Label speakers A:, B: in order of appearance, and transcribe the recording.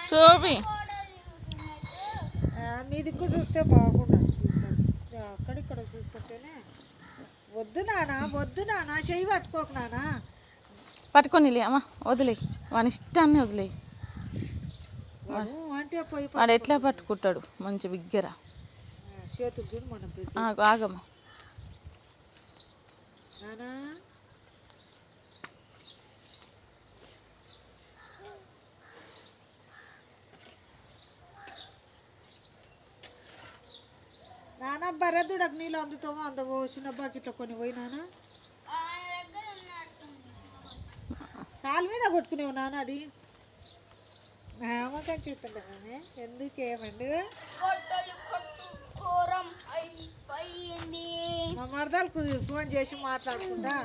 A: చూపి
B: మీ దిక్కు చూస్తే బాగుండదు, అక్కడిక్కడ చూస్తుంటేనే. వద్దు నానా చెయ్యి పట్టుకోకు నానా.
A: పట్టుకొని అమ్మ వదిలేయి, వాని ఇష్టాన్ని వదిలేయి.
B: అంటే పోయి
A: వాడు ఎట్లా పట్టుకుంటాడు మంచి బిగ్గర.
B: చేతులు చూడు మనం
A: ఆగమ్మ
B: నానా. నానా బరదుడకు నీళ్ళు అందుతామో అందవో చిన్న బకెట్లో కొని పోయి నానా. కాలు మీద కొట్టుకునేవు నాన్న, అది నామకని చెప్తుండే నానే. ఎందుకేమండి మా మరదలకు ఫోన్ చేసి మాట్లాడుకుంటా